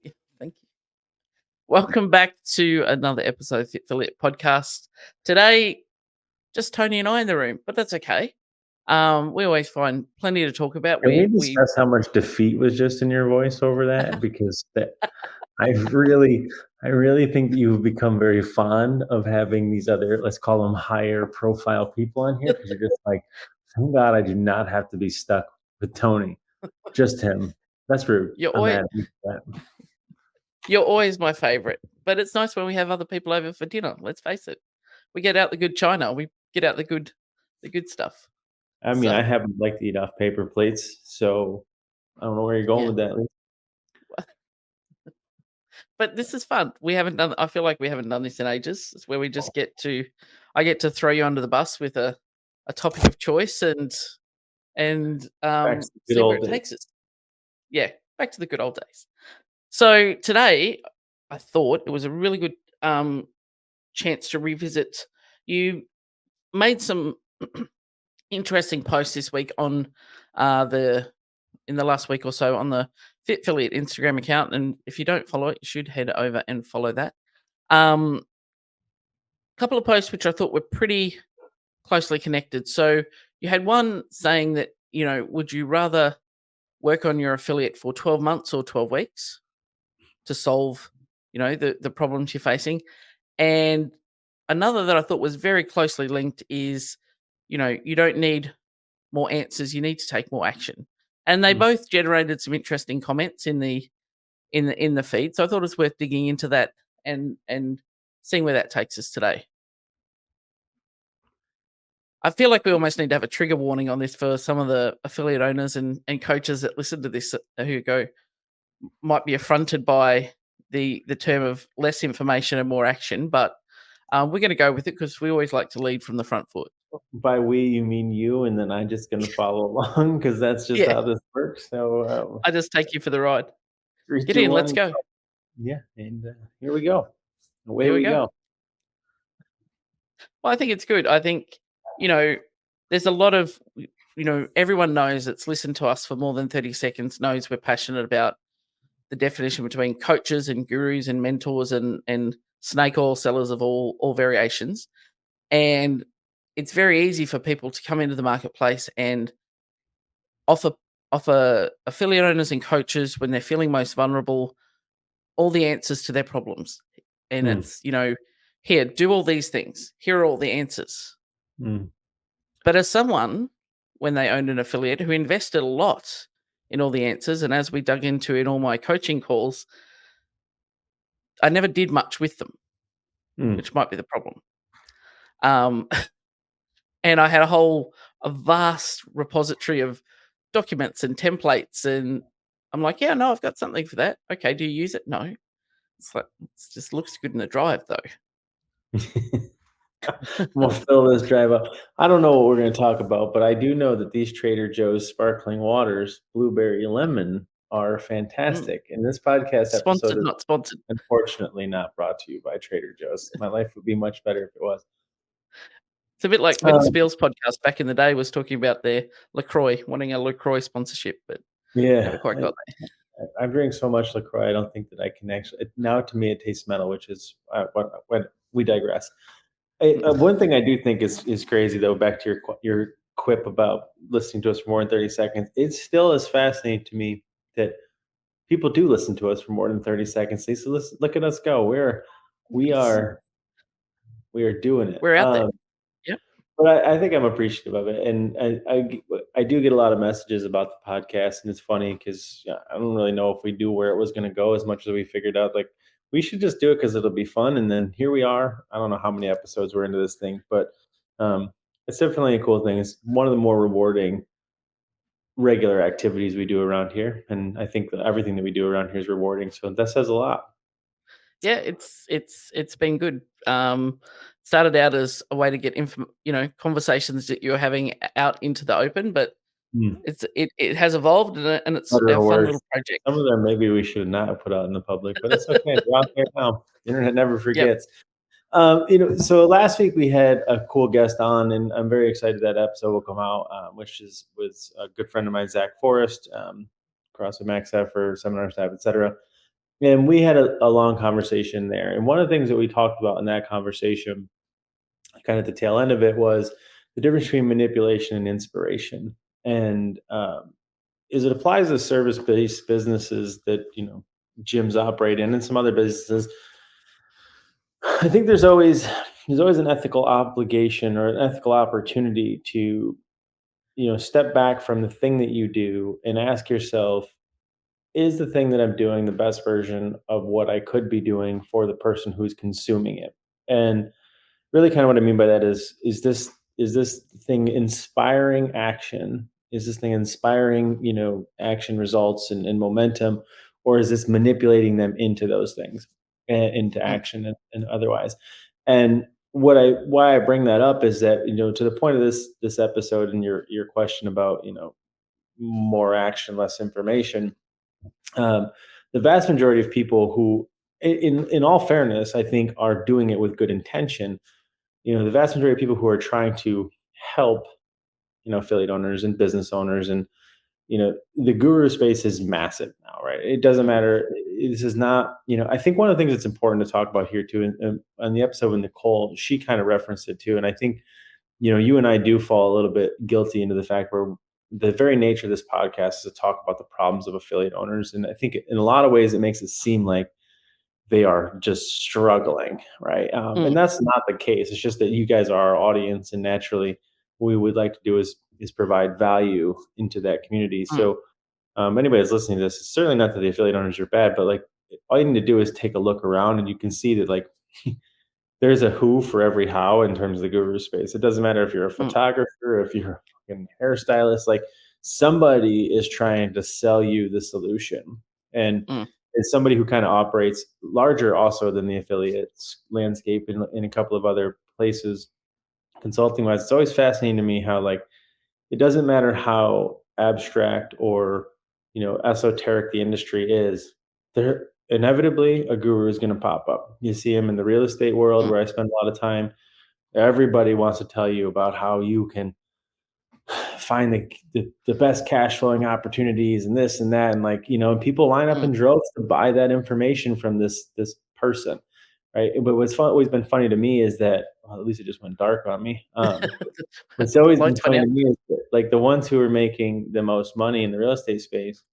Yeah, thank you. Welcome back to another episode of Fit for Lit podcast. Today, just Tony and I in the room, but that's okay. We always find plenty to talk about. Can we We discuss how much defeat was just in your voice over that? Because that I really I really think you've become very fond of having these other, let's call them higher profile people on here, because you're just like, "Thank God I do not have to be stuck with Tony, just him." That's rude. you're I'm always mad at you for that. you're always my favorite. But it's nice when we have other people over for dinner. Let's face it, we get out the good china. We get out the good stuff. I mean, I So happen to like to eat off paper plates, so I don't know where you're going yeah, with that. but this is fun. We haven't done. I feel like we haven't done this in ages. It's where we just I get to throw you under the bus with a topic of choice and Back to the good see where old it days. takes us. Yeah, back to the good old days. So today, I thought it was a really good chance to revisit. You made some interesting posts this week on the in the last week or so on the Fit Affiliate Instagram account, and if you don't follow it, you should head over and follow that. Um, couple of posts which I thought were pretty closely connected. So you had one saying that would you rather work on your affiliate for 12 months or 12 weeks to solve, the problems you're facing. And another that I thought was very closely linked is, you don't need more answers, you need to take more action. And they Mm. both generated some interesting comments in the feed. So I thought it was worth digging into that and seeing where that takes us today. I feel like we almost need to have a trigger warning on this for some of the affiliate owners and coaches that listen to this who go might be affronted by the term of less information and more action, but we're going to go with it because we always like to lead from the front foot. By we, you mean you, and then I'm just gonna follow along because that's just Yeah, how this works. So, I just take you for the ride. 3, Get 2, in, let's 1, go. yeah, and, here we go. Away Here we we go. go. Well, I think it's good. I think you know there's a lot of everyone knows that's listened to us for more than 30 seconds knows we're passionate about the definition between coaches and gurus and mentors and snake oil sellers of all variations. And it's very easy for people to come into the marketplace and offer affiliate owners and coaches when they're feeling most vulnerable all the answers to their problems. And Mm, it's, here, do all these things. Here are all the answers. mm, But as someone, when they owned an affiliate who invested a lot in all the answers, and as we dug into in all my coaching calls, I never did much with them, mm. which might be the problem. Um, and I had a vast repository of documents and templates, and I'm like, yeah, no, I've got something for that. Okay, do you use it? No. It's like it just looks good in the drive though. We'll fill this drive up. I don't know what we're gonna talk about, but I do know that these Trader Joe's sparkling waters, blueberry lemon, are Mm. fantastic, and this podcast episode Sponsored, is not sponsored. unfortunately not brought to you by Trader Joe's. My life would be much better if it was. It's a bit like when Um, Spiel's podcast back in the day was talking about their LaCroix, wanting a LaCroix sponsorship, but never yeah, quite got I drink so much LaCroix, I don't think that I can actually now to me, it tastes metal, which is, what we digress. there. One thing I do think is crazy, though, back to your quip about listening to us for more than 30 seconds, it still is fascinating to me that people do listen to us for more than 30 seconds. They say, "Listen, look at us go. We Yes. are we are doing it." We're out there. Yep. But I think I'm appreciative of it, and I do get a lot of messages about the podcast, and it's funny because I don't really know if we knew where it was going to go as much as we figured out. Like we should just do it because it'll be fun, and then here we are. I don't know how many episodes we're into this thing, but it's definitely a cool thing. It's one of the more rewarding regular activities we do around here, and I think that everything that we do around here is rewarding. So that says a lot. Yeah, it's been good. Started out as a way to get conversations that you're having out into the open, but Mm. it has evolved and it's Better our or fun worse. little project. Some of them maybe we should not have put out in the public, but it's okay. They're out there now. The internet never Yep. forgets. So last week we had a cool guest on, and I'm very excited that episode will come out, which was a good friend of mine, Zach Forrest, CrossFit Max Effort, Seminar Staff, etc. And we had a long conversation there. And one of the things that we talked about in that conversation, kind of at the tail end of it, was the difference between manipulation and inspiration. And as it applies to service-based businesses that gyms operate in, and some other businesses, I think there's always an ethical obligation or an ethical opportunity to step back from the thing that you do and ask yourself, is the thing that I'm doing the best version of what I could be doing for the person who's consuming it? And really, kind of what I mean by that is this thing inspiring action? Is this thing inspiring action results and momentum, or is this manipulating them into those things, into Mm, action and otherwise? And why I bring that up is that to the point of this episode and your question about more action, less information. um, the vast majority of people who, in all fairness, I think are doing it with good intention. The vast majority of people who are trying to help affiliate owners and business owners, and the guru space is massive now, right? It doesn't matter. This is not, I think one of the things that's important to talk about here too, and on the episode with Nicole, she kind of referenced it too, and I think you and I do fall a little bit guilty into the fact where the very nature of this podcast is to talk about the problems of affiliate owners, and I think in a lot of ways it makes it seem like they are just struggling, right? And mm, that's not the case. It's just that you guys are our audience, and naturally, what we would like to do is provide value into that community. mm, So, anybody that's listening to this, it's certainly not that the affiliate owners are bad, but like all you need to do is take a look around, and you can see that there's a who for every how in terms of the guru space. It doesn't matter if you're a mm, photographer, if you're a fucking hairstylist, like somebody is trying to sell you the solution. And mm, it's somebody who kind of operates larger also than the affiliates landscape in a couple of other places consulting wise. It's always fascinating to me how like it doesn't matter how abstract or esoteric the industry is, there inevitably a guru is going to pop up. You see him in the real estate world mm, where I spend a lot of time. Everybody wants to tell you about how you can find the best cash flowing opportunities and this and that, and and people line up mm. in droves to buy that information from this person, right? But what's always been funny to me is that, well, at least it just went dark on me. What's always been Lights went funny out. to me is that, like, the ones who are making the most money in the real estate space,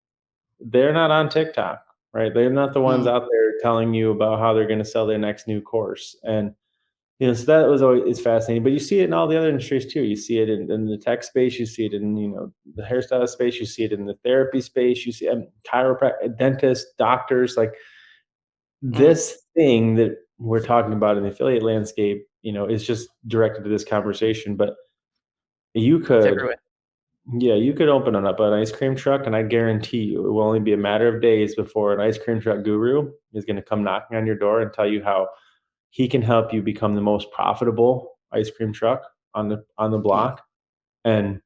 they're not on TikTok, right? They're not the ones Mm, out there telling you about how they're going to sell their next new course. And so that was always is fascinating. But you see it in all the other industries too. You see it in the tech space. You see it in the hairstyle space. You see it in the therapy space. You see chiropractic, dentists, doctors. Like mm. this thing that we're talking about in the affiliate landscape, is just directed to this conversation. But you It's could, everywhere. yeah, you could open up an ice cream truck, and I guarantee you, it will only be a matter of days before an ice cream truck guru is going to come knocking on your door and tell you how he can help you become the most profitable ice cream truck on the Mm, block. And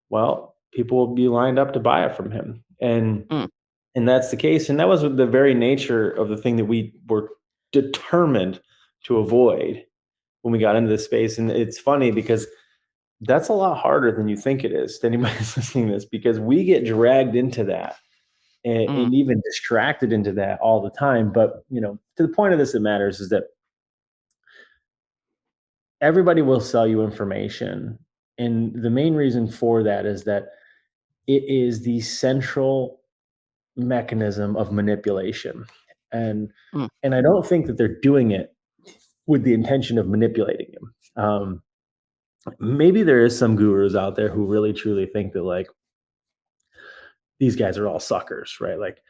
well, people will be lined up to buy it from him. mm, And that's the case. And that was the very nature of the thing that we were determined to avoid when we got into this space. And it's funny because that's a lot harder than you think it is to anybody listening to this, because we get dragged into that mm, and even distracted into that all the time. But to the point of this that matters is that everybody will sell you information. And the main reason for that is that it is the central mechanism of manipulation. And mm. and I don't think that they're doing it with the intention of manipulating you. Maybe there is some gurus out there who really truly think that like these guys are all suckers, right? Like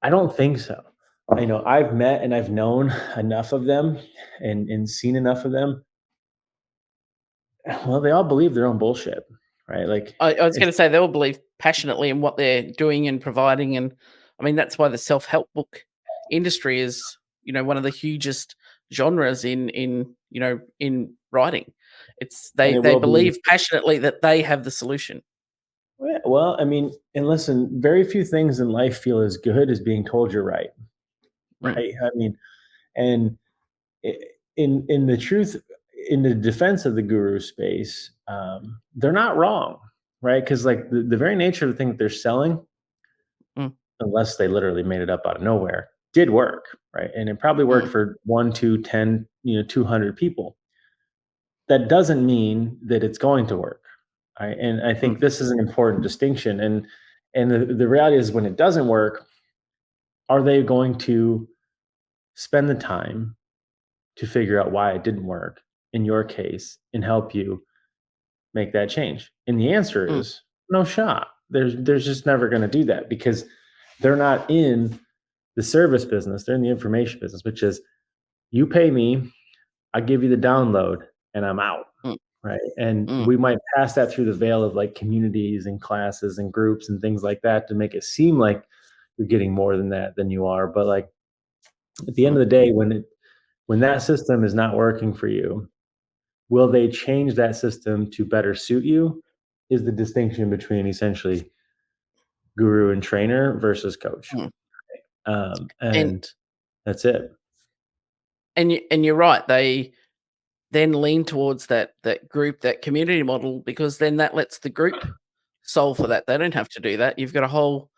I don't think so. I've met and I've known enough of them and seen enough of them. Well, they all believe their own bullshit, right? Like I was it's gonna say they all believe passionately in what they're doing and providing, and I mean, that's why the self-help book industry is, one of the hugest genres in writing. It's and they it they will be. believe passionately that they have the solution. Well, I mean, and listen, very few things in life feel as good as being told you're right, Mm, right? I mean, and it, in the truth, in the defense of the guru space, they're not wrong, right? Because like the very nature of the thing that they're selling, Mm, unless they literally made it up out of nowhere, did work, right? And it probably worked mm, for 1, 2, 10, 200 people. That doesn't mean that it's going to work, right? And I mm, think this is an important distinction. And the reality is, when it doesn't work, are they going to spend the time to figure out why it didn't work in your case and help you make that change? And the answer mm, is no shot. There's just never going to do that, because they're not in the service business. They're in the information business, which is, you pay me, I give you the download, and I'm out. mm, Right. And mm, we might pass that through the veil of like communities and classes and groups and things like that to make it seem like you're getting more than that than you are. But like, at the end mm, of the day, when that system is not working for you, will they change that system to better suit you? Is the distinction between essentially guru and trainer versus coach. mm. And And that's it. and you're right. They then lean towards that group, that community model, because then that lets the group solve for that. They don't have to do that. You've got a whole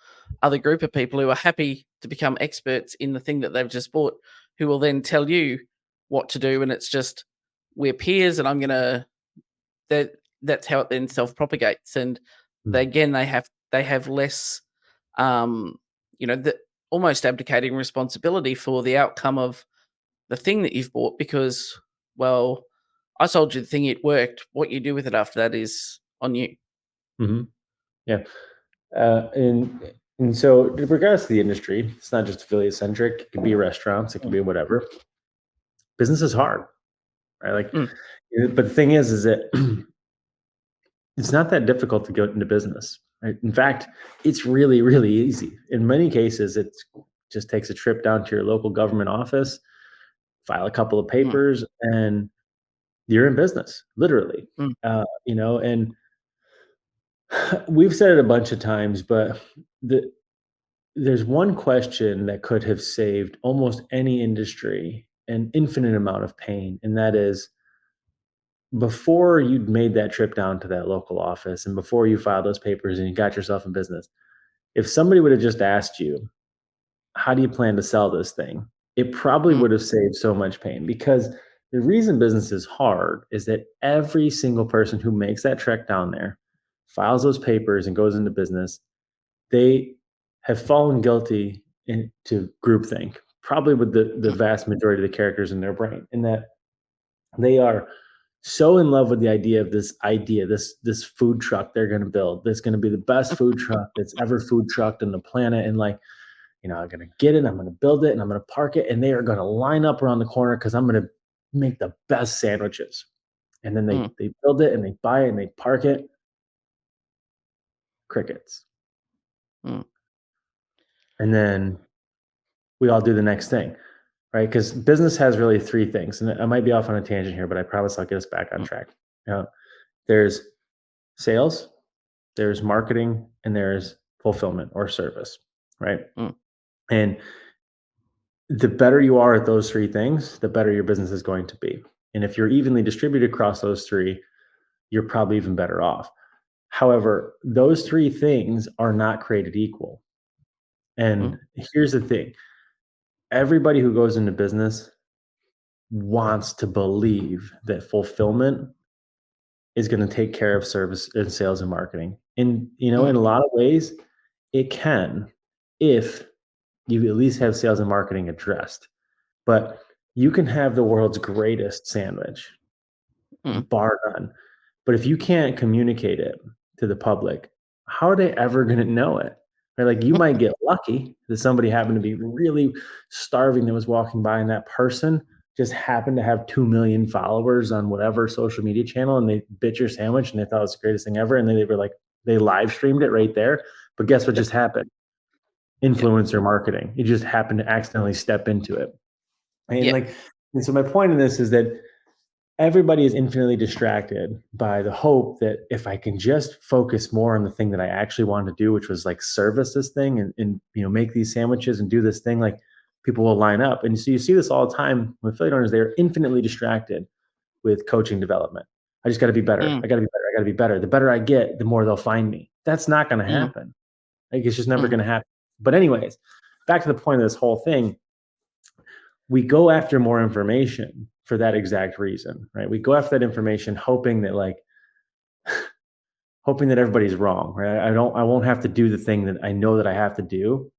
other group of people who are happy to become experts in the thing that they've just bought, who will then tell you what to do. And it's just, we're peers, and I'm gonna that that's how it then self propagates. And they, Mm. again, they have less, um, the almost abdicating responsibility for the outcome of the thing that you've bought, because, well, I sold you the thing, it worked. What you do with it after that is on you. Mhm. Yeah. And so, in regards to the industry, it's not just affiliate centric. It could be restaurants. It could Mm, be whatever. Business is hard, right? Like, mm, but the thing is that it's not that difficult to go into business, right? In fact, it's really, really easy. In many cases, it just takes a trip down to your local government office, file a couple of mm, papers, and you're in business, literally. mm, And we've said it a bunch of times, but the there's one question that could have saved almost any industry an infinite amount of pain, and that is, before you'd made that trip down to that local office and before you filed those papers and you got yourself in business, if somebody would have just asked you, how do you plan to sell this thing? It probably mm, would have saved so much pain, because the reason business is hard is that every single person who makes that trek down there, files those papers, and goes into business, they have fallen guilty into groupthink, probably with the mm, vast majority of the characters in their brain, in that they are so in love with the idea, this food truck they're going to build, that's going to be the best food truck that's ever food trucked on the planet. And like, I'm going to get it, I'm going to build it, and I'm going to park it, and they are going to line up around the corner because I'm going to make the best sandwiches. And then they mm, they build it and they buy it and they park it. Crickets. mm, And then we all do the next thing, right? Because business has really three things, and I might be off on a tangent here, but I promise I'll get us back on mm, track. There's sales, there's marketing, and there's fulfillment or service, right? mm, And the better you are at those three things, the better your business is going to be. And if you're evenly distributed across those three, you're probably even better off. However, those three things are not created equal. And mm, here's the thing: everybody who goes into business wants to believe that fulfillment is going to take care of service and sales and marketing. And, mm, in a lot of ways, it can, if you at least have sales and marketing addressed. But you can have the world's greatest sandwich, mm, bar none. But if you can't communicate it to the public, how are they ever going to know it? Right? Like, you might get lucky that somebody happened to be really starving that was walking by, and that person just happened to have 2 million followers on whatever social media channel, and they bit your sandwich and they thought it was the greatest thing ever. And then they were like, they live streamed it right there. But guess what yep, just happened? yep, Influencer marketing. You just happened to accidentally step into it. And yep, like, and so my point in this is that everybody is infinitely distracted by the hope that if I can just focus more on the thing that I actually wanted to do, which was like service this thing, and make these sandwiches and do this thing, like people will line up. And so you see this all the time with affiliate owners. They're infinitely distracted with coaching development. I just got to be better. Mm, I got to be better. I got to be better. The better I get, the more they'll find me. That's not going to mm, happen. Like, it's just never mm, going to happen. But anyways, back to the point of this whole thing. We go after more information for that exact reason, right? We go after that information hoping that everybody's wrong, right? I won't have to do the thing that I know that I have to do,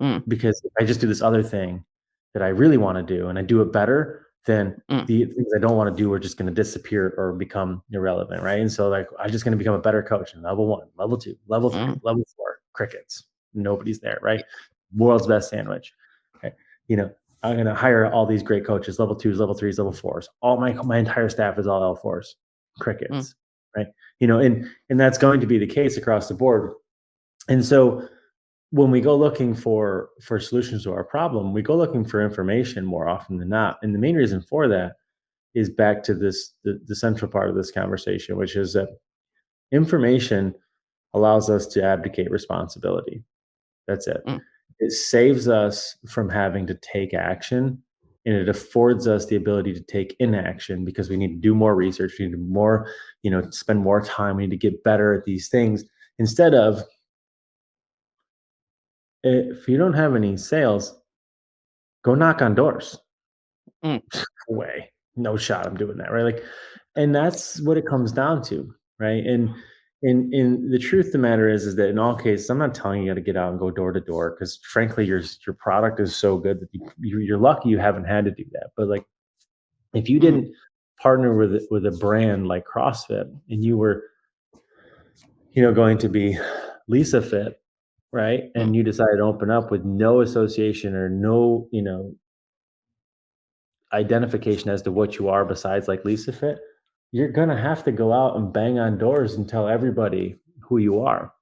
mm, because if I just do this other thing that I really want to do and I do it better, then mm, the things I don't want to do are just going to disappear or become irrelevant, right? And so, like, I'm just going to become a better coach in level 1, level 2, level 3, mm. level 4. Crickets, nobody's there, right? World's best sandwich. Okay. You know, I'm going to hire all these great coaches, level 2s, level 3s, level 4s. All my entire staff is all L4s. Mm, Crickets, right? You know, and that's going to be the case across the board. And so when we go looking for solutions to our problem, we go looking for information more often than not. And the main reason for that is back to the central part of this conversation, which is that information allows us to abdicate responsibility. That's it. mm, It saves us from having to take action, and it affords us the ability to take inaction, because we need to do more research, we need to more, spend more time, we need to get better at these things, instead of, if you don't have any sales, go knock on doors. mm, Way, no shot I'm doing that, right? Like, and that's what it comes down to, right? And in the truth of the matter is that in all cases, I'm not telling you got to get out and go door to door, because frankly, your product is so good that you're lucky you haven't had to do that. But like, if you mm, didn't partner with a brand like CrossFit, and you were, going to be Lisa Fit, right? mm, And you decided to open up with no association or no, identification as to what you are besides like Lisa Fit, you're gonna have to go out and bang on doors and tell everybody who you are.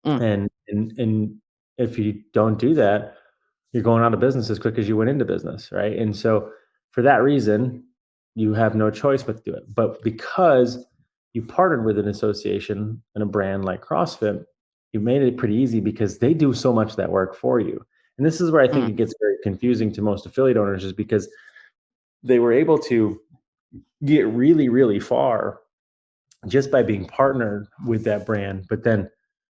mm, And if you don't do that, you're going out of business as quick as you went into business, right? And so for that reason, you have no choice but to do it. But because you partnered with an association and a brand like CrossFit, you made it pretty easy, because they do so much of that work for you. And this is where I think mm, it gets very confusing to most affiliate owners, is because they were able to get really, really far just by being partnered with that brand. But then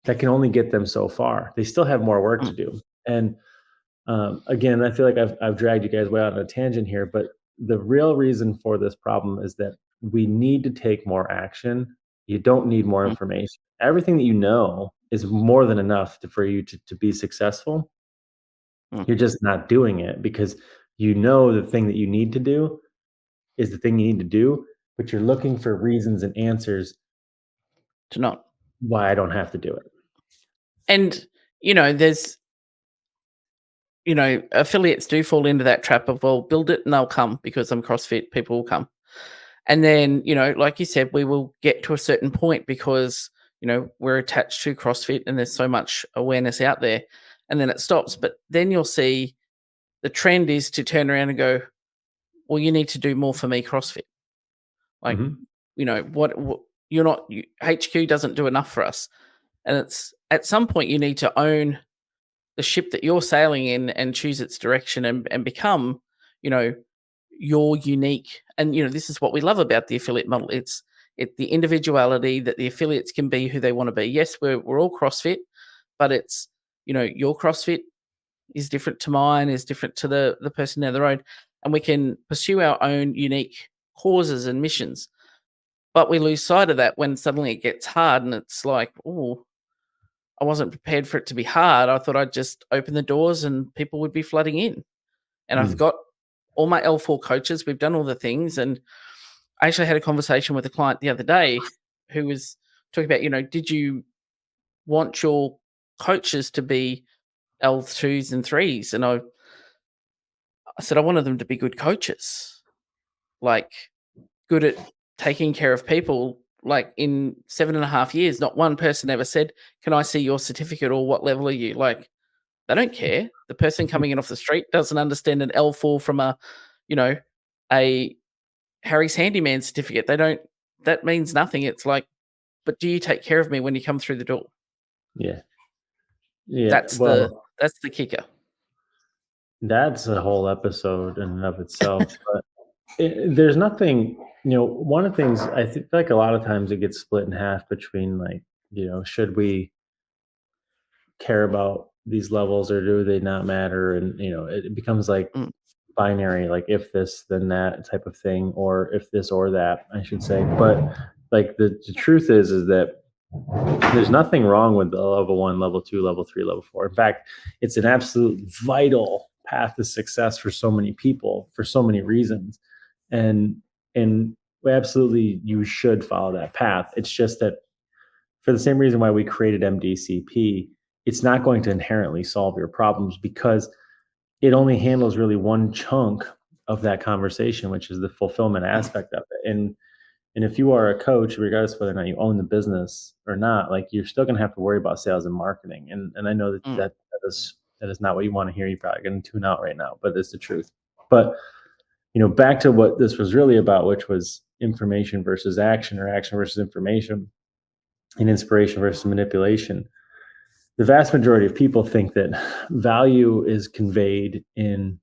that can only get them so far. They still have more work to mm, do. And again, I feel like I've dragged you guys way out on a tangent here, but the real reason for this problem is that we need to take more action. You don't need more mm, information. Everything that you know is more than enough for you to be successful. mm. You're just not doing it because you know the thing that you need to do is the thing you need to do, but you're looking for reasons and answers To not. why I don't have to do it. And, there's, affiliates do fall into that trap of, well, build it and they'll come because I'm CrossFit, people will come. And then, like you said, we will get to a certain point because, we're attached to CrossFit and there's so much awareness out there. And then it stops. But then you'll see the trend is to turn around and go, well, you need to do more for me, CrossFit. Like, Mhm. what you're not, HQ doesn't do enough for us. And it's at some point you need to own the ship that you're sailing in and choose its direction and become, you know, your unique. And this is what we love about the affiliate model. It's the individuality that the affiliates can be who they want to be. Yes, we're all CrossFit, but it's your CrossFit is different to mine, is different to the person down the road, and we can pursue our own unique causes and missions. But we lose sight of that when suddenly it gets hard, and it's like, oh, I wasn't prepared for it to be hard. I thought I'd just open the doors and people would be flooding in. And I've Mm. got all my L4 coaches. We've done all the things. And I actually had a conversation with a client the other day who was talking about, did you want your coaches to be L2s and threes? And I said, I wanted them to be good coaches, like good at taking care of people. Like in 7.5 years, not one person ever said, can I see your certificate or what level are you? Like, they don't care. The person coming in off the street doesn't understand an L4 from you know, a Harry's handyman certificate. They don't. That means nothing. It's like, but do you take care of me when you come through the door? Yeah. Yeah. That's the Well, that's the kicker. That's a whole episode in and of itself. But there's nothing, one of the things I think like a lot of times it gets split in half between like, should we care about these levels or do they not matter? And, it becomes like Mm, binary, like if this, then that type of thing, or if this or that, I should say. But like the truth is that there's nothing wrong with the level one, level two, level three, level four. In fact, it's an absolute vital path to success for so many people for so many reasons. And and absolutely you should follow that path. It's just that for the same reason why we created MDCP, it's not going to inherently solve your problems because it only handles really one chunk of that conversation, which is the fulfillment mm, aspect of it. And if you are a coach, regardless of whether or not you own the business or not, like you're still going to have to worry about sales and marketing. And I know that mm, that is not what you want to hear. You're probably going to tune out right now, but it's the truth. But back to what this was really about, which was information versus action, or action versus information, and inspiration versus manipulation. The vast majority of people think that value is conveyed in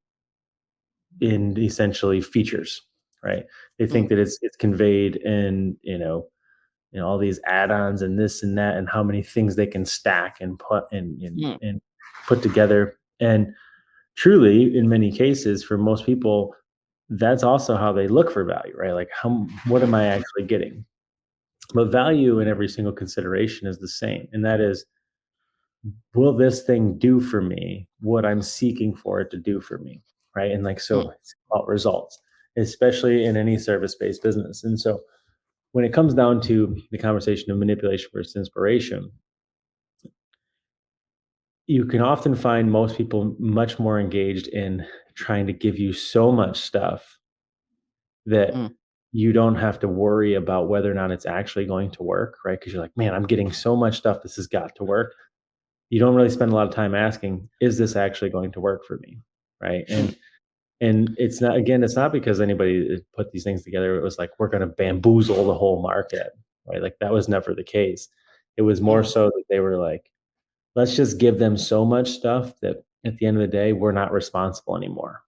essentially features, right? They mm, think that it's conveyed in all these add-ons and this and that and how many things they can stack and put mm, and put together. And truly, in many cases, for most people, that's also how they look for value, right? Like what am I actually getting? But value in every single consideration is the same, and that is, will this thing do for me what I'm seeking for it to do for me? Right. And like, mm, so it's about results, especially in any service based business. And so when it comes down to the conversation of manipulation versus inspiration, you can often find most people much more engaged in trying to give you so much stuff that mm, you don't have to worry about whether or not it's actually going to work, right? Because you're like, man, I'm getting so much stuff. This has got to work. You don't really spend a lot of time asking, is this actually going to work for me? Right. mm, And it's not because anybody put these things together. It was like, we're going to bamboozle the whole market. Right. Like that was never the case. It was more mm, so that they were like, let's just give them so much stuff that at the end of the day, we're not responsible anymore.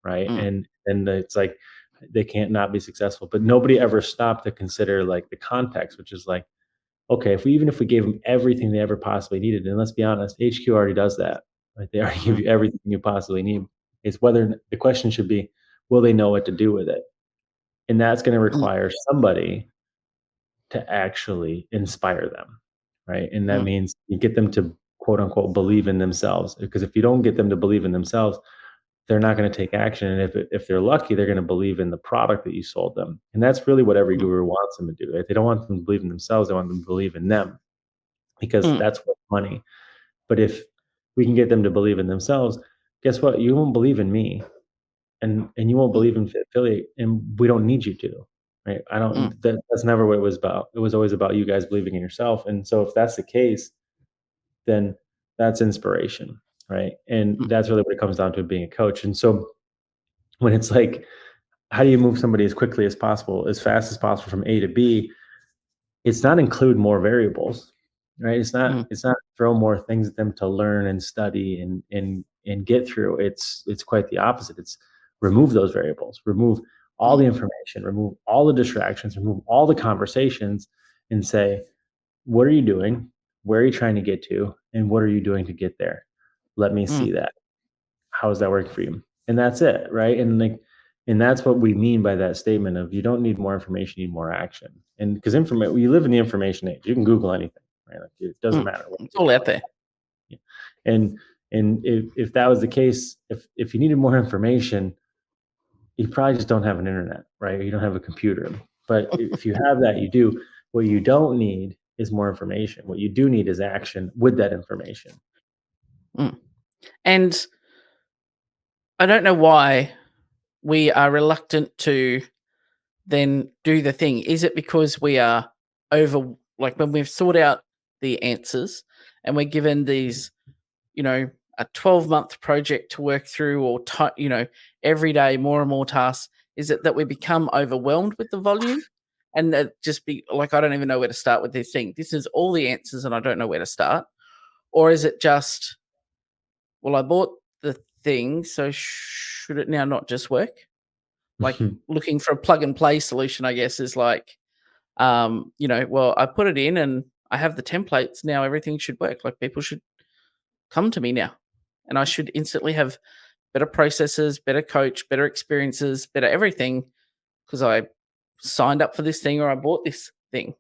Right. mm, And it's like they can't not be successful. But nobody ever stopped to consider like the context, which is like, okay, if we gave them everything they ever possibly needed, and let's be honest, HQ already does that. Right? They already give mm, you everything you possibly need. It's whether the question should be, will they know what to do with it? And that's going to mm, require somebody to actually inspire them, right? And that mm, means you get them to quote unquote believe in themselves. Because if you don't get them to believe in themselves, they're not going to take action. And if they're lucky, they're going to believe in the product that you sold them. And that's really what every mm, guru wants them to do. Right? They don't want them to believe in themselves. They want them to believe in them because mm, that's what money. But if we can get them to believe in themselves, guess what? You won't believe in me, and you won't mm, believe in affiliate, and we don't need you to, right? I mm, don't. That's never what it was about. It was always about you guys believing in yourself. And so, if that's the case, then that's inspiration, right? And mm, that's really what it comes down to being a coach. And so, when it's like, how do you move somebody as quickly as possible, as fast as possible from A to B? It's not include more variables, right? mm, It's not throw more things at them to learn and study and get through. It's quite the opposite. It's remove those variables, remove all mm, the information, remove all the distractions, remove all the conversations, and say, what are you doing? Where are you trying to get to? And what are you doing to get there? Let me mm, see that. How is that working for you? And that's it, right? And that's what we mean by that statement of you don't need more information, you need more action. And because information, we live in the information age, you can Google anything, right? Like it doesn't mm. matter what It's you're all out doing. there. Yeah. And if that was the case, if you needed more information, you probably just don't have an internet, right? You don't have a computer. But if you have that, you do. What you don't need is more information. What you do need is action with that information. Mm. And I don't know why we are reluctant to then do the thing. Is it because we are over, like when we've sought out the answers and we're given these, a 12-month project to work through, or, every day more and more tasks? Is it that we become overwhelmed with the volume and that just be like, I don't even know where to start with this thing? This is all the answers and I don't know where to start. Or is it just, well, I bought the thing. So should it now not just work? Like looking for a plug and play solution, I guess, is like, well, I put it in and I have the templates. Now everything should work. Like people should come to me now. And I should instantly have better processes, better coach, better experiences, better everything because I signed up for this thing or I bought this thing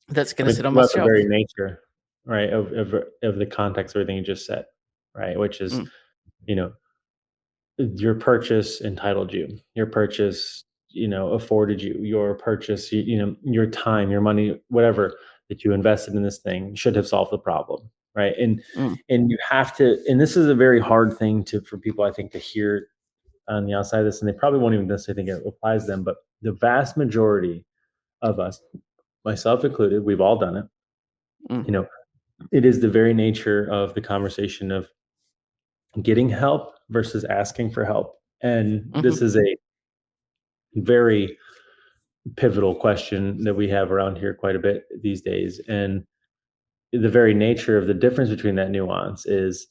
that's I going to mean, sit think on my about the shelf. very nature, right, of the context of everything you just said, right? Which is, Mm, you know, your purchase entitled you. Your purchase, afforded you. Your purchase, your time, your money, whatever that you invested in this thing should have solved the problem, right? mm, And you have to. And this is a very hard thing for people, I think, to hear on the outside of this, and they probably won't even necessarily think it applies to them. But the vast majority of us, myself included, we've all done it. mm, You know, it is the very nature of the conversation of getting help versus asking for help. And mhm, this is a very pivotal question that we have around here quite a bit these days. And the very nature of the difference between that nuance is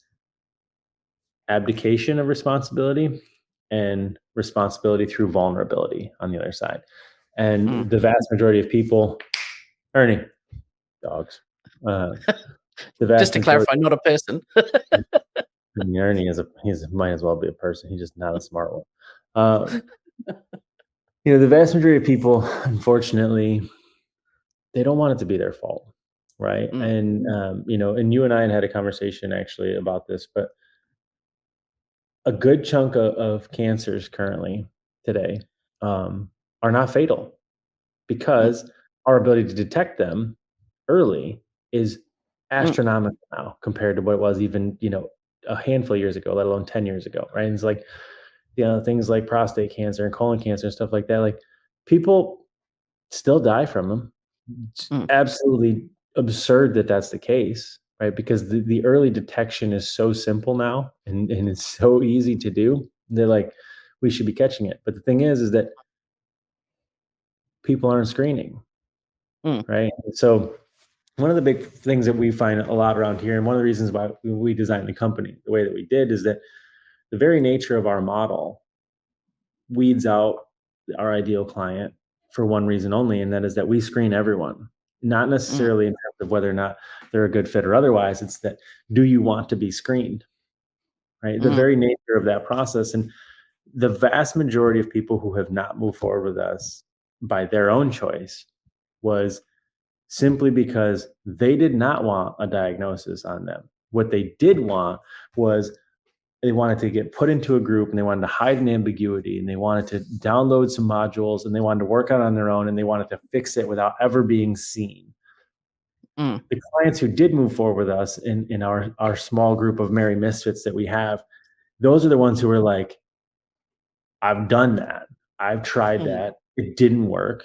abdication of responsibility and responsibility through vulnerability on the other side. mm. And the vast majority of people, Ernie, dogs, uh, the Just vast to majority, clarify, not a person. I mean, Ernie he's might as well be a person. He's just not a smart one. Uh, the vast majority of people, unfortunately, they don't want it to be their fault, right? Mm, And you and I had a conversation actually about this, but a good chunk of cancers currently today um, are not fatal mm, because our ability to detect them early is mm, astronomical now compared to what it was even a handful of years ago, let alone 10 years ago, right? And it's like things like prostate cancer and colon cancer and stuff like that. Like people still die from them. It's mm, absolutely absurd that that's the case, right? Because the early detection is so simple now and it's so easy to do. They're like, we should be catching it. But the thing is that people aren't screening, mm, right? So one of the big things that we find a lot around here, and one of the reasons why we designed the company the way that we did, is that the very nature of our model weeds out our ideal client for one reason only, and that is that we screen everyone, not mm, necessarily in terms of whether or not they're a good fit or otherwise. It's that, do you want to be screened, right? The mm, very nature of that process. And the vast majority of people who have not moved forward with us by their own choice was simply because they did not want a diagnosis on them. What they did want was they wanted to get put into a group and they wanted to hide an ambiguity and they wanted to download some modules and they wanted to work out on their own and they wanted to fix it without ever being seen. mm, The clients who did move forward with us in our small group of merry misfits that we have, those are the ones who are like, I've done that. I've tried mm, that. It didn't work.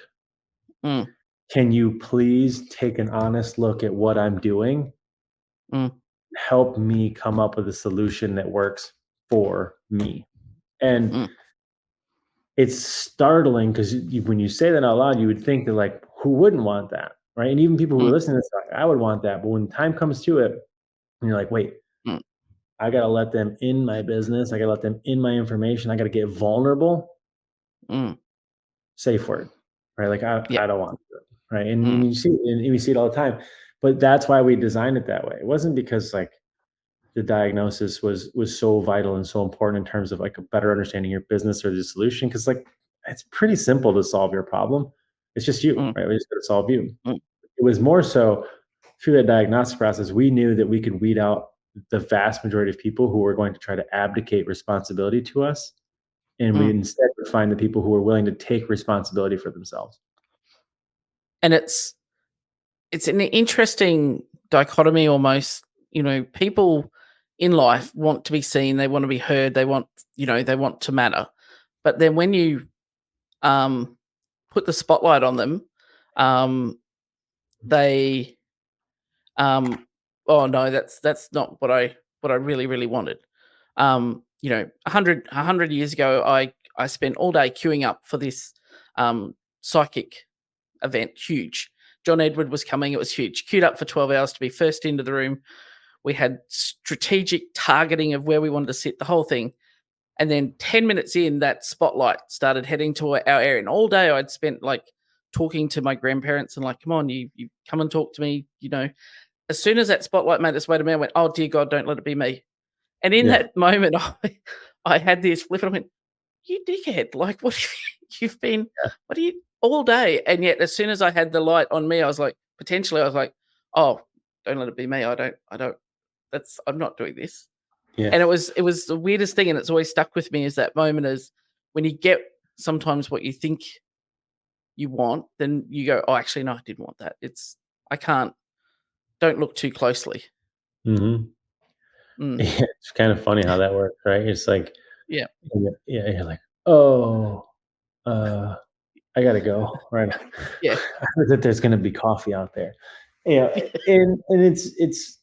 mm, Can you please take an honest look at what I'm doing? mm, Help me come up with a solution that works for me. And mm, it's startling because when you say that out loud, you would think that, like, who wouldn't want that, right? And even people who are mm, listening to this, like, I would want that. But when time comes to it, and you're like, wait, mm, I got to let them in my business. I got to let them in my information. I got to get vulnerable. mm. Safe word, right? Like, Yeah. I don't want to, right? And Mm, you see it all the time. But that's why we designed it that way. It wasn't because like the diagnosis was so vital and so important in terms of like a better understanding your business or the solution. Because like it's pretty simple to solve your problem. It's just you, mm, right? We just got to solve you. mm, It was more so through that diagnostic process, we knew that we could weed out the vast majority of people who were going to try to abdicate responsibility to us. And we mm. instead would find the people who were willing to take responsibility for themselves. And it's an interesting dichotomy almost. People in life want to be seen, they want to be heard, they want to matter. But then when you um, put the spotlight on them, um, they oh no, that's not what I really really wanted. 100 years ago, I spent all day queuing up for this psychic event, huge. John Edward was coming, it was huge. Queued up for 12 hours to be first into the room. We had strategic targeting of where we wanted to sit, the whole thing. And then 10 minutes in, that spotlight started heading to our area. And all day I'd spent like talking to my grandparents and like, come on, you come and talk to me. As soon as that spotlight made its way to me, I went, oh, dear God, don't let it be me. And in Yeah. that moment, I had this flip and I went, you dickhead. Like, you've been, what are you all day? And yet, as soon as I had the light on me, I was like, oh, don't let it be me. I'm not doing this. Yeah. And it was the weirdest thing, and it's always stuck with me is that moment is when you get sometimes what you think you want, then you go, "Oh, actually, no, I didn't want that." I can't. Don't look too closely. Hmm. Mm, Yeah, it's kind of funny how that works, right? It's like, yeah, yeah, you're like, oh, uh, I gotta go. Right. yeah, I heard that there's gonna be coffee out there. And it's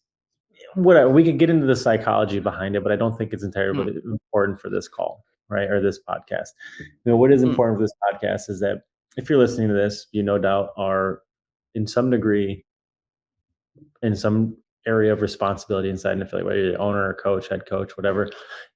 what we could get into the psychology behind it, but I don't think it's mm, entirely important for this call, right? Or this podcast. What is mm, important for this podcast is that if you're listening to this, you no doubt are in some degree in some area of responsibility inside an affiliate, whether you're the owner or coach, head coach, whatever.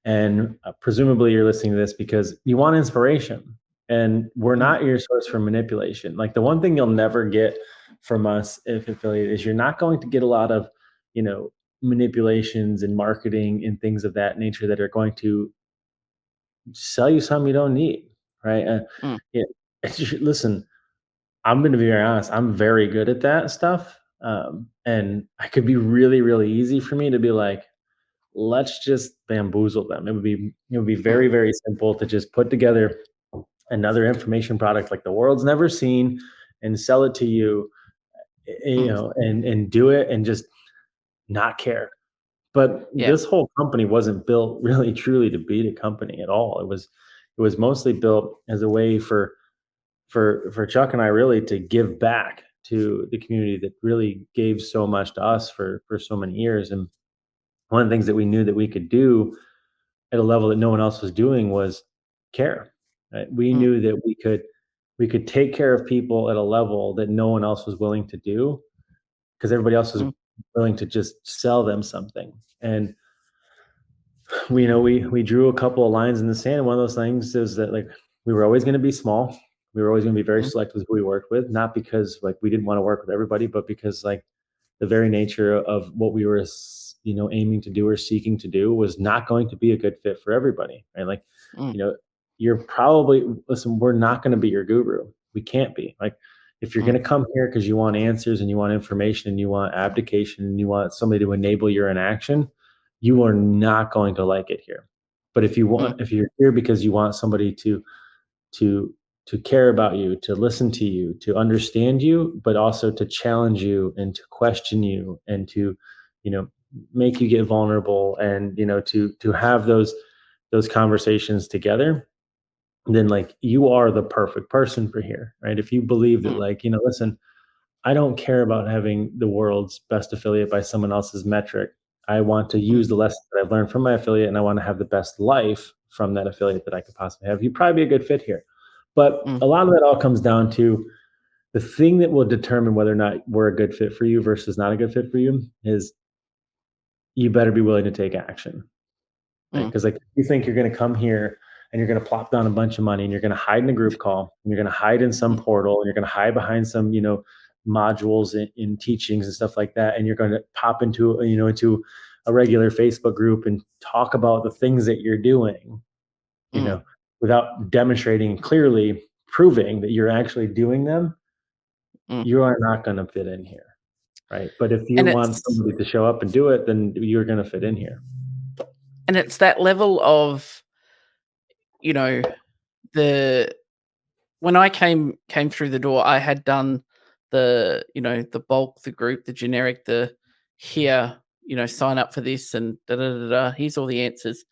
And presumably you're listening to this because you want inspiration. And we're mm, not your source for manipulation. Like the one thing you'll never get from us if affiliate is you're not going to get a lot of, you know, manipulations and marketing and things of that nature that are going to sell you something you don't need. Right. mm, Yeah. Listen, I'm going to be very honest. I'm very good at that stuff. And it could be really, really easy for me to be like, let's just bamboozle them. It would be mm, very, very simple to just put together another information product like the world's never seen and sell it to you, mm, and do it and just not care. But yeah, this whole company wasn't built really truly to be a company at all. It was mostly built as a way for Chuck and I really to give back to the community that really gave so much to us for so many years. And one of the things that we knew that we could do at a level that no one else was doing was care. Right? We mm, knew that we could take care of people at a level that no one else was willing to do because everybody else was mm, willing to just sell them something. And we drew a couple of lines in the sand. And one of those things is that like we were always going to be small. We were always going to be very mm, selective with who we worked with, not because like we didn't want to work with everybody, but because like the very nature of what we were aiming to do or seeking to do was not going to be a good fit for everybody, right? Like, mm, you know you're probably, listen, we're not going to be your guru. We can't be. Like, if you're going mm, to come here because you want answers and you want information and you want abdication and you want somebody to enable your inaction, you are not going to like it here. But mm, if you're here because you want somebody to to care about you, to listen to you, to understand you, but also to challenge you and to question you and to, you know, make you get vulnerable and, to have those conversations together, then like you are the perfect person for here, right? If you believe that mm, like, listen, I don't care about having the world's best affiliate by someone else's metric. I want to mm, use the lessons that I've learned from my affiliate and I want to have the best life from that affiliate that I could possibly have. You'd probably be a good fit here. But mm, a lot of that all comes down to the thing that will determine whether or not we're a good fit for you versus not a good fit for you is you better be willing to take action. Right? mm, Because like you think you're going to come here and you're going to plop down a bunch of money and you're going to hide in a group call and you're going to hide in some mm, portal and you're going to hide behind some modules in teachings and stuff like that, and you're going to pop into a regular Facebook group and talk about the things that you're doing, you mm, know, without demonstrating clearly proving that you're actually doing them. mm. You are not going to fit in here, right? But if you And want it's somebody to show up and do it, then you're going to fit in here. and it's that level of, you know, the when I came through the door, I had done the bulk, the group, the generic, the here, sign up for this and da da da da. Here's all the answers.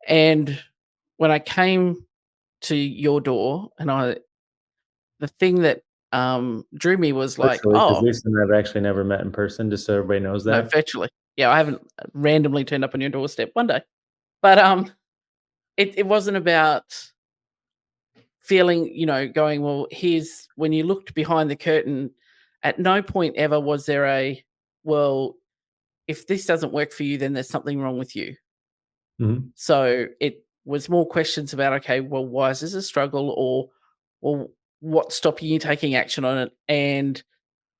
And when I came to your door, the thing that drew me was like, Virtually, because oh Lisa and I have actually never met in person, just so everybody knows no, that. virtually, yeah, I haven't randomly turned up on your doorstep one day, but it wasn't about feeling, going, well, here's when you looked behind the curtain, at no point ever was there well, if this doesn't work for you, then there's something wrong with you. Mhm. So it was more questions about, okay, well, why is this a struggle? Or, well, what's stopping you taking action on it? And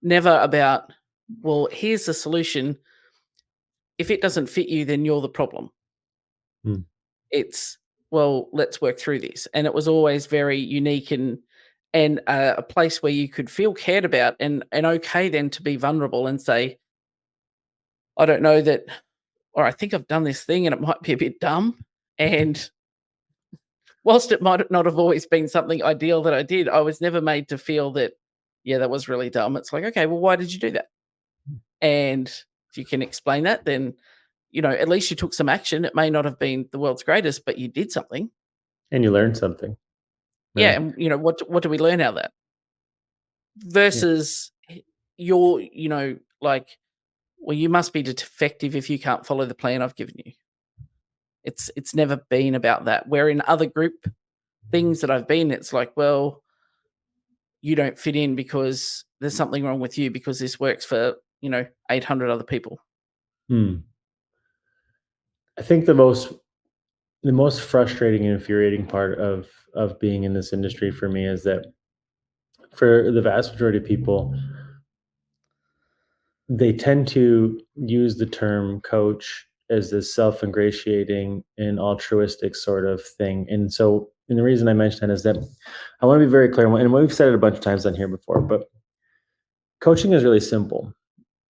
never about, well, here's the solution. If it doesn't fit you, then you're the problem. Mm. It's, well, let's work through this. And it was always very unique, and a place where you could feel cared about, and okay then to be vulnerable and say, I don't know that, or I think I've done this thing and it might be a bit dumb. And whilst it might not have always been something ideal that I did, I was never made to feel that, yeah, that was really dumb. It's like, okay, well, why did you do that? And if you can explain that, then, at least you took some action. It may not have been the world's greatest, but you did something. And you learn something. Yeah. Right. And, what do we learn out of that? Yeah. Versus your, like, well, you must be defective if you can't follow the plan I've given you. It's never been about that. Where in other group things that I've been, it's like, well, you don't fit in because there's something wrong with you because this works for, 800 other people. Hmm. I think the most frustrating and infuriating part of being in this industry for me is that for the vast majority of people, they tend to use the term coach as this self-ingratiating and altruistic sort of thing. And the reason I mention that is that I want to be very clear, and we've said it a bunch of times on here before, but coaching is really simple.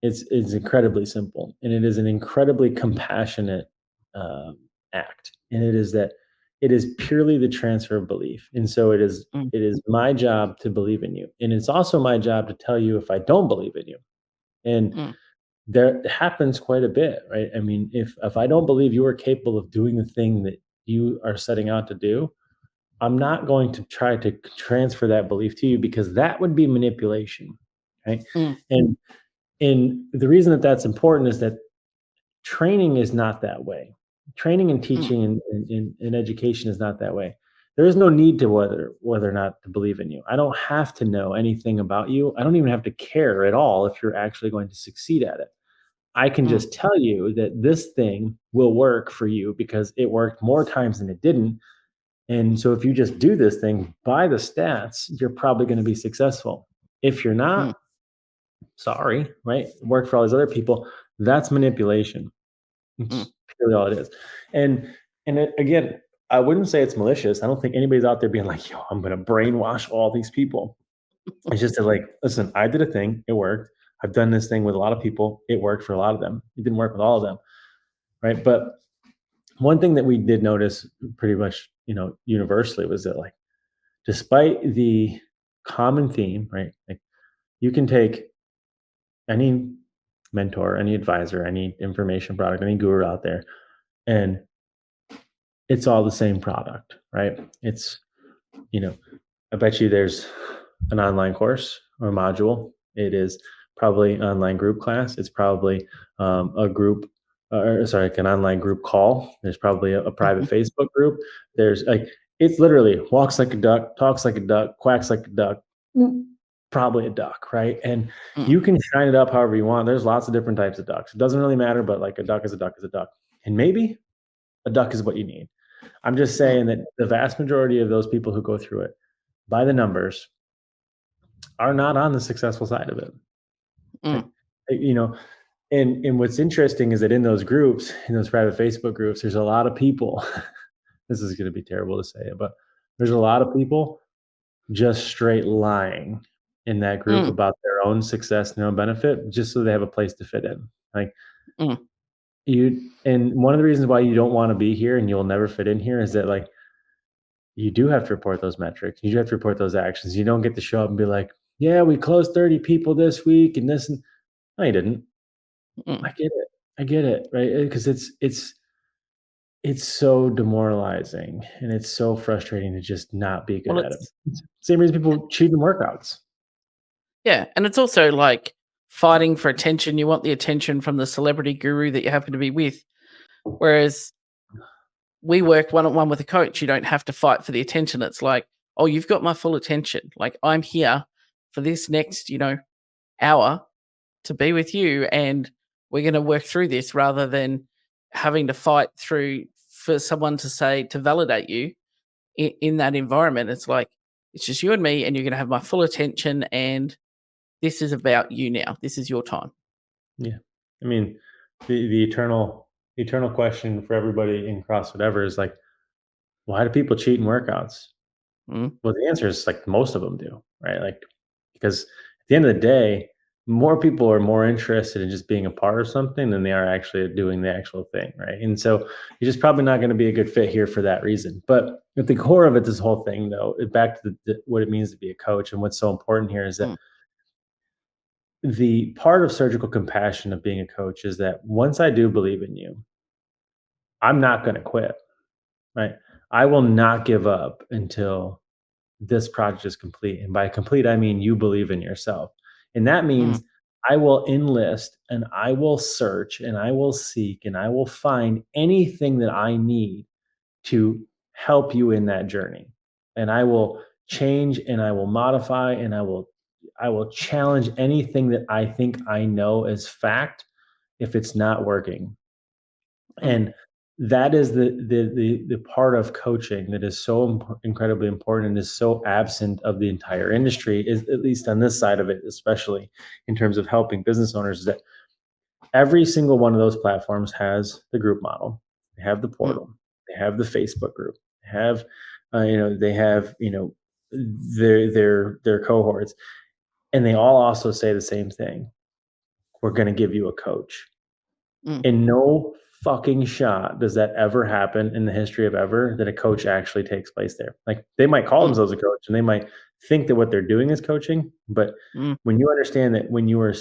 It's incredibly simple, and it is an incredibly compassionate um, act. And it is purely the transfer of belief. And so Mm, it is my job to believe in you, and it's also my job to tell you if I don't believe in you. And mm, there happens quite a bit, right? I mean, if I don't believe you are capable of doing the thing that you are setting out to do, I'm not going to try to transfer that belief to you because that would be manipulation, right? mm, And the reason that that's important is that training is not that way. Training and mm, teaching and education is not that way. There is no need to whether or not to believe in you. I don't have to know anything about you. I don't even have to care at all if you're actually going to succeed at it. I can mm, just tell you that this thing will work for you because it worked more times than it didn't. And so if you just do this thing by the stats, you're probably going to be successful. If you're mm, not, sorry, right? It worked for all these other people. That's manipulation. mm, It's purely all it is. And again, I wouldn't say it's malicious. I don't think anybody's out there being like, yo, I'm going to brainwash all these people. It's just that, like, listen, I did a thing, it worked. I've done this thing with a lot of people, it worked for a lot of them. It didn't work with all of them, right? But one thing that we did notice pretty much, universally was that, like, despite the common theme, right? Like, you can take any mentor, any advisor, any information product, any guru out there, and it's all the same product, right? It's, you know, I bet you there's an online course or module. It is probably an online group class. It's probably a group, or sorry, like an online group call. There's probably a private mhm, Facebook group. There's like, it's literally walks like a duck, talks like a duck, quacks like a duck, probably a duck, right? And mm, you can shine it up however you want. There's lots of different types of ducks. It doesn't really matter, but like a duck is a duck is a duck. And maybe a duck is what you need. I'm just mm, saying that the vast majority of those people who go through it by the numbers are not on the successful side of it. Right? mm, And what's interesting is that in those groups, in those private Facebook groups, there's a lot of people. This is going to be terrible to say it, but there's a lot of people just straight lying in that group mm, about their own success and their own benefit, just so they have a place to fit in. Like, mm, and one of the reasons why you don't want to be here and you'll never fit in here is that, like, you do have to report those metrics. You do have to report those actions. You don't get to show up and be like, yeah, we closed 30 people this week and this. And no, you didn't. I mm. get it. I get it. Right. Because it's so demoralizing and it's so frustrating to just not be good Well, at it. it's, Same reason people cheat in workouts. yeah, and it's also like fighting for attention. You want the attention from the celebrity guru that you happen to be with. Whereas we work one on one with a coach, you don't have to fight for the attention. It's like, oh, you've got my full attention. Like, I'm here for this next, hour to be with you. And we're going to work through this, rather than having to fight through for someone to validate you in that environment. It's like, it's just you and me, and you're going to have my full attention, and this is about you now. This is your time. Yeah. I mean, the eternal question for everybody in CrossFit ever is like, why do people cheat in workouts? Mm, Well, the answer is like most of them do, right? Like, because at the end of the day, more people are more interested in just being a part of something than they are actually doing the actual thing, right? And so you're just probably not going to be a good fit here for that reason. But at the core of it, this whole thing, though, back to what it means to be a coach, and what's so important here is that mm, the part of surgical compassion of being a coach is that once I do believe in you, I'm not going to quit, right? I will not give up until this project is complete. And by complete, I mean you believe in yourself. And that mm, means I will enlist and I will search and I will seek and I will find anything that I need to help you in that journey. And I will change and I will modify and I will challenge anything that I think I know as fact if it's not working. mm, And that is the part of coaching that is so incredibly important and is so absent of the entire industry, is at least on this side of it, especially in terms of helping business owners, is that every single one of those platforms has the group model. They have the mm, portal. They have the Facebook group. They have, they have, their cohorts, and they all also say the same thing: we're going to give you a coach. mm, And no fucking shot does that ever happen in the history of ever that a coach actually takes place there. Like, they might call mm, themselves a coach and they might think that what they're doing is coaching, but mm, when you understand that when you are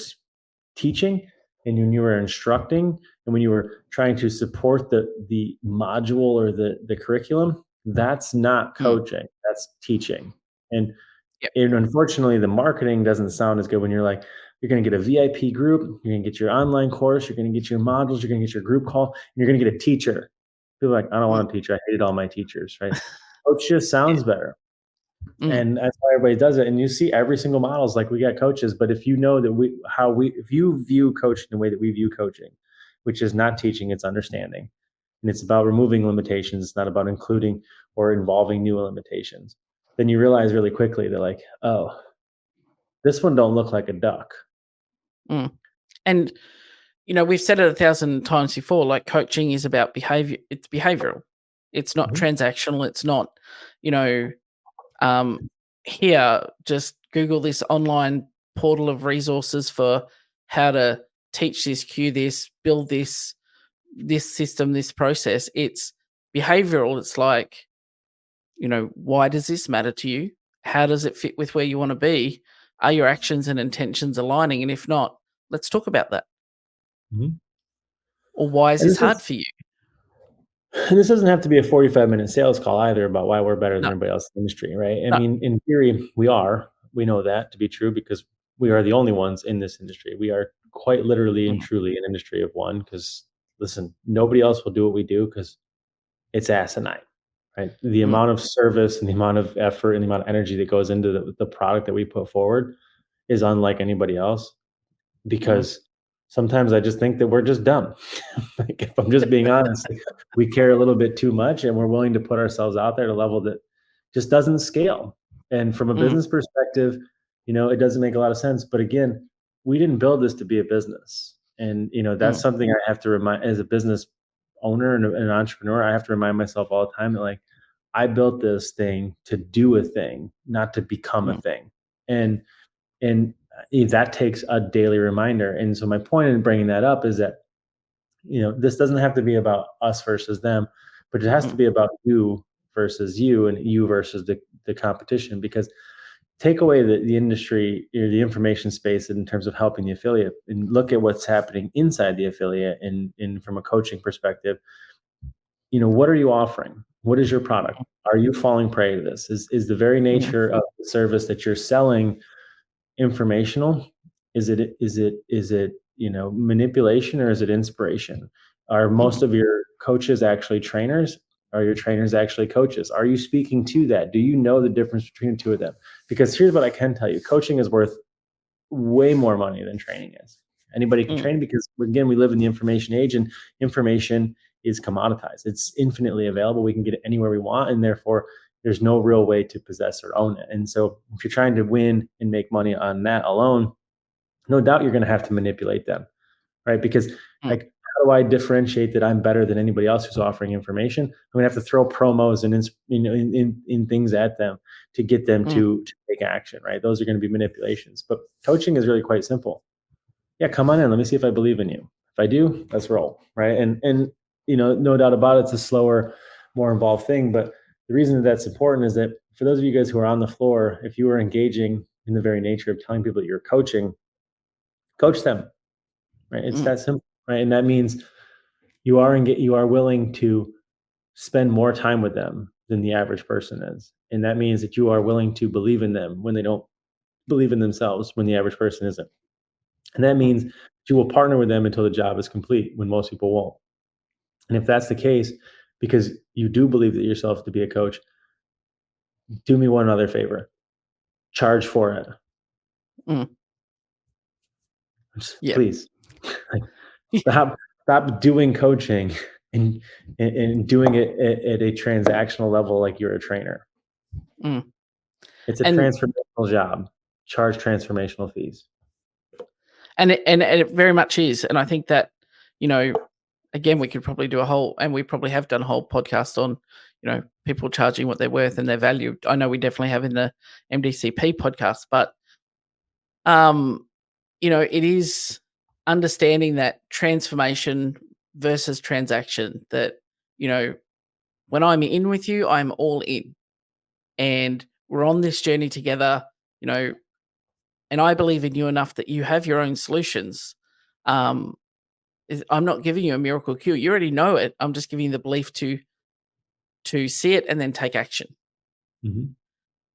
teaching and when you were instructing and when you were trying to support the module or the curriculum, that's not mm. coaching, that's teaching. and Yep. and unfortunately the marketing doesn't sound as good when you're like, you're going to get a VIP group, you're going to get your online course, you're going to get your modules, you're going to get your group call, and you're going to get a teacher. People are like, I don't Mm, want a teacher, I hated all my teachers, right? Coach just sounds better. mm, And that's why everybody does it. And you see every single model is like, we got coaches, but if you know that if you view coaching the way that we view coaching, which is not teaching, it's understanding, and it's about removing limitations, it's not about including or involving new limitations, then you realize really quickly that, like, oh, this one don't look like a duck. mm. And we've said it 1,000 times before, like, coaching is about behavior. It's behavioral. It's not Mhm. transactional. It's not, you know, um, here, just Google this online portal of resources for how to teach this, cue this, build this system, this process. It's behavioral. It's like, why does this matter to you? How does it fit with where you want to be? Are your actions and intentions aligning? And if not, let's talk about that. Mhm. Or why is And this this hard is for you? and this doesn't have to be a 45-minute sales call either about why we're better than No, everybody else in the industry, right? I no. mean, in theory, we are. We know that to be true because we are the only ones in this industry. We are quite literally and Mm, truly an industry of one because, listen, nobody else will do what we do because it's asinine, right? The mm, amount of service and the amount of effort and the amount of energy that goes into the product that we put forward is unlike anybody else, mm, because sometimes I just think that we're just dumb. Like, if I'm just being honest, like, we care a little bit too much and we're willing to put ourselves out there at a level that just doesn't scale. And from a mm, business perspective, it doesn't make a lot of sense. But again, we didn't build this to be a business. And, that's mm, something I have to remind as a business owner and an entrepreneur. I have to remind myself all the time that, like, I built this thing to do a thing, not to become a mm, thing. And that takes a daily reminder. And so my point in bringing that up is that, this doesn't have to be about us versus them, but it has to mm, be about you versus you and you versus the competition. Because take away the industry or the information space in terms of helping the affiliate and look at what's happening inside the affiliate, and from a coaching perspective, what are you offering? What is your product? Are you falling prey to this? Is the very mm, nature of the service that you're selling informational? Is it manipulation, or is it inspiration? Are mm, most of your coaches actually trainers? Are your trainers actually coaches? Are you speaking to that? Do you know the difference between the two of them? Because here's what I can tell you: coaching is worth way more money than training is. Anybody can Mm, train because, again, we live in the information age, and information is commoditized. It's infinitely available. We can get it anywhere we want, and therefore there's no real way to possess or own it. And so if you're trying to win and make money on that alone, no doubt you're going to have to manipulate them, right? Because, mm, like, how do I differentiate that I'm better than anybody else who's offering information? I'm going to have to throw promos and in things at them to get them mm, to take action, right? Those are going to be manipulations. But coaching is really quite simple. Yeah, come on in. Let me see if I believe in you. If I do, let's roll, right? And no doubt about it, it's a slower, more involved thing. But the reason that that's important is that for those of you guys who are on the floor, if you are engaging in the very nature of telling people that you're coaching, coach them, right? It's mm, that simple, right? And that means you are willing to spend more time with them than the average person is, and that means that you are willing to believe in them when they don't believe in themselves, when the average person isn't. And that mm, means you will partner with them until the job is complete, when most people won't. And if that's the case, because you do believe that yourself to be a coach, do me one other favor: charge for it, mm. Yeah. please. Like, stop doing coaching and doing it at a transactional level like you're a trainer. Mm. It's a And transformational job. Charge transformational fees. it very much is. And I think that, you know, again, we could probably do a whole, and we probably have done a whole podcast on, people charging what they're worth and their value. I know we definitely have in the MDCP podcast, but um, it is understanding that transformation versus transaction. That you know, when I'm in with you, I'm all in, and we're on this journey together. You know, and I believe in you enough that you have your own solutions. Um, I'm not giving you a miracle cure. You already know it. I'm just giving you the belief to see it and then take action. Mhm.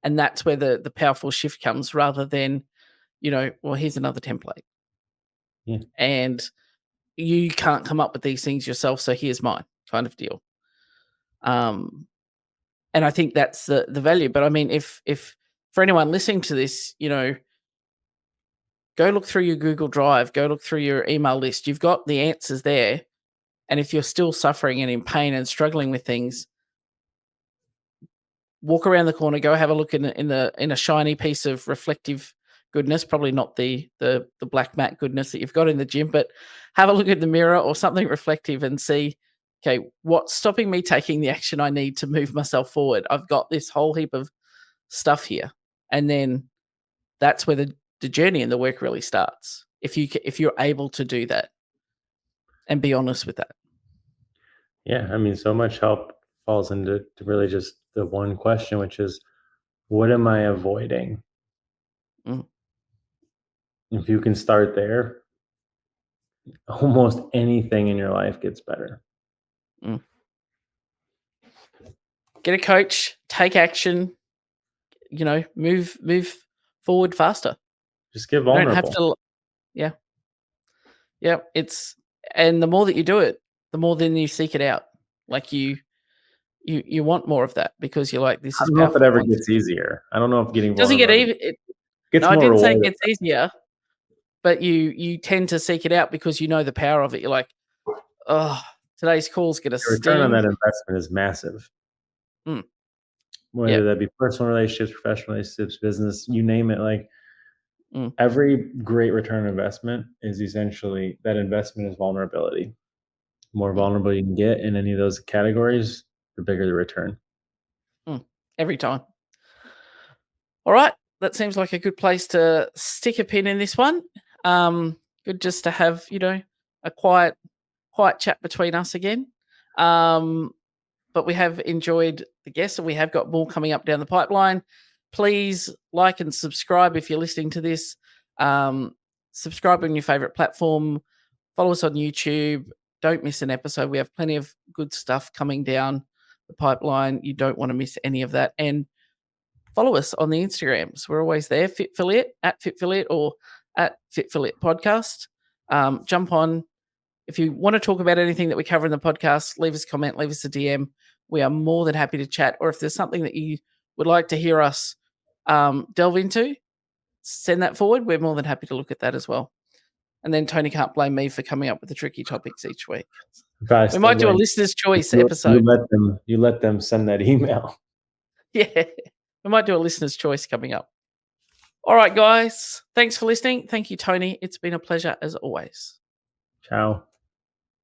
And that's where the powerful shift comes, rather than, well, here's another template. Yeah. And you can't come up with these things yourself, so here's mine kind of deal. Um, and I think that's the value. But I mean, if for anyone listening to this, go look through your Google Drive, go look through your email list. You've got the answers there. And if you're still suffering and in pain and struggling with things, walk around the corner, go have a look in a shiny piece of reflective goodness, probably not the black mat goodness that you've got in the gym, but have a look at the mirror or something reflective and see, okay, what's stopping me taking the action I need to move myself forward? I've got this whole heap of stuff here. And then that's where the journey and the work really starts. If you're able to do that and be honest with that. Yeah. I mean, so much help falls into really just the one question, which is, what am I avoiding? Mm, If you can start there, almost anything in your life gets better. mm. Get a coach, take action, move forward faster. Just get You don't have vulnerable. to. Yeah. Yeah, and the more that you do it, the more then you seek it out. Like you want more of that because you're like, "This I is don't know if it powerful." ever Once gets easier. I don't know if getting doesn't get vulnerable ever even no, gets I more didn't say it rewarding. gets easier, but you tend to seek it out because you know the power of it. You're like, "Oh, today's call's gonna The return on sting." that investment is massive, Mm, yeah. whether that be personal relationships, professional relationships, business, you name it. Like, Mm, every great return on investment is essentially that investment is vulnerability. The more mm, vulnerable you can get in any of those categories, the bigger the return. mm. Every time. All right. That seems like a good place to stick a pin in this one. Good just to have, a quiet chat between us again. Um, but we have enjoyed the guests and we have got more coming up down the pipeline. Please like and subscribe if you're listening to this. Um, Subscribe on your favorite platform. Follow us on YouTube. Don't miss an episode. We have plenty of good stuff coming down the pipeline. You don't want to miss any of that. And follow us on the Instagrams. We're always there, Fitfiliate, at Fitfiliate or at Fitfiliate Podcast. Jump on. If you want to talk about anything that we cover in the podcast, leave us a comment, leave us a DM. We are more than happy to chat. Or if there's something that you would like to hear us delve into, send that forward. We're more than happy to look at that as well. and then Tony can't blame me for coming up with the tricky topics each week. Probably We still might do a blame listener's choice you. episode. You let them send that email. Yeah, we might do a listener's choice coming up. All right, guys. Thanks for listening. Thank you, Tony. It's been a pleasure as always. Ciao.